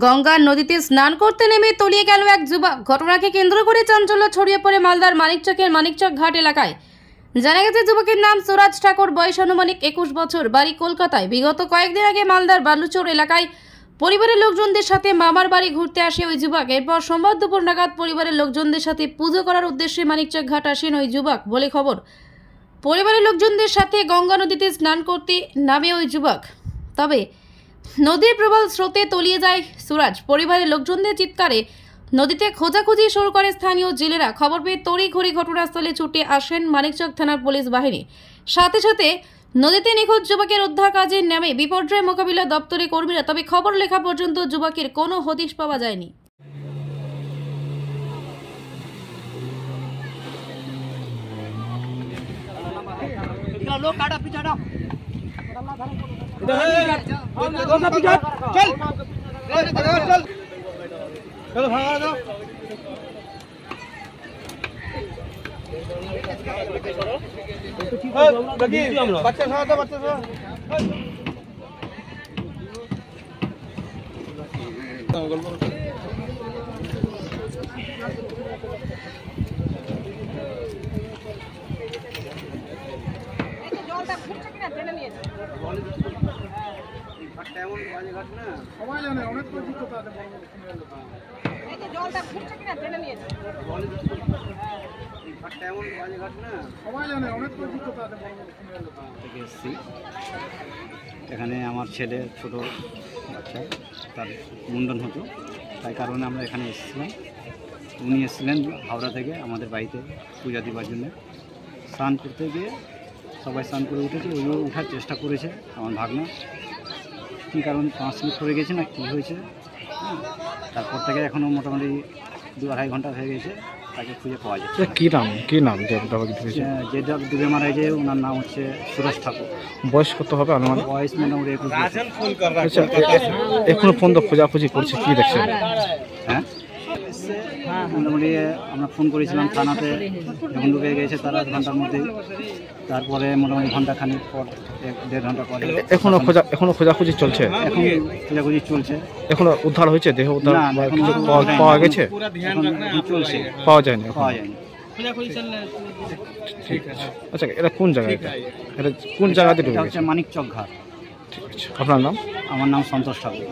গঙ্গা নদীতে স্নান করতে নেমে তলিয়ে গেল এক যুবক। ঘটনাকে কেন্দ্র করে চাঞ্চল্য ছড়িয়ে পড়ে মালদার মানিকচক ঘাট এলাকায়। জানা গেছে যুবকের নাম সুরাজ ঠাকুর, বয়স আনুমানিক 21 বছর, বাড়ি কলকাতায়। বিগত কয়েকদিন আগে মালদার বালুচর এলাকায় পরিবারের লোকজনদের সাথে মামার বাড়ি ঘুরতে আসে ওই যুবক। এরপর সোমবার দুপুর নাগাদ পরিবারের লোকজনদের সাথে পুজো করার উদ্দেশ্যে মানিকচক ঘাট আসেন ওই যুবক বলে খবর। পরিবারের লোকজনদের সাথে গঙ্গা নদীতে স্নান করতে নামে ওই যুবক। তবে নদীর প্রবল স্রোতে তলিয়ে যায় সুরাজ। পরিবারের লোকজনদের চিৎকারে নদীতে খোঁজাখুঁজি শুরু করে স্থানীয় জেলেরা। খবর পেয়ে তড়িঘড়ি ঘটনাস্থলে ছুটে আসেন মানিকচক থানার পুলিশ বাহিনী। সাথে সাথে নদীতে নিখোঁজ যুবকের উদ্ধার কাজে নেমে বিপর্যয় মোকাবিলা দপ্তরের কর্মীরা। তবে খবর লেখা পর্যন্ত যুবকের কোনো হদিশ পাওয়া যায়নি। সবাই জানে অনেক অভিজ্ঞতা আছে। সবাই জানে অনেক অভিজ্ঞতা আছে। এখানে আমার ছেলে ছোট বাচ্চা, তার মুন্ডন হতো, তাই কারণে আমরা এখানে এসেছিলাম। উনি এসেছিলেন হাওড়া থেকে আমাদের বাড়িতে পূজা দেওয়ার জন্য। স্নান করতে গিয়ে সবাই স্নান করে উঠেছে, ওইও ওঠার চেষ্টা করেছে। আমার ভাগনা কী কারণে 5 মিনিট পড়ে গেছে না কী হয়েছে, তারপর থেকে এখনও মোটামুটি 2-2.5 ঘন্টা হয়ে গেছে, তাকে খুঁজে পাওয়া যাচ্ছে। কী নাম যে ডুবে মারা গেছে ওনার নাম হচ্ছে সুরাজ ঠাকুর। বয়স কত হবে আনুমানিক? বয়স মোটামুটি 21 বছর। আচ্ছা, এখনো ফোন তো খোঁজাখুঁজি করছে, কি দেখছেন? হ্যাঁ, মোটামুটি আমরা ফোন করেছিলাম থানাতে, যখন ঢুকে গেছে তার 1 ঘন্টার মধ্যেই। তারপরে মোটামুটি ঘন্টাখানিক পর 1-1.5 ঘন্টা পরে এখনো খোঁজাখুঁজি চলছে। এখন খোঁজাখুঁজি চলছে। এখনো উদ্ধার হয়েছে? দেহ উদ্ধার না, কিছু পাওয়া গেছে? চলছে, পাওয়া যায়নি। পাওয়া যায়নি। ঠিক আছে। আচ্ছা, এটা কোন জায়গায়? এটা কোন জায়গাতে ঢুকে গেছে? মানিকচক ঘাট। ঠিক আছে। আপনার নাম? আমার নাম সন্তোষ ঠাকুর।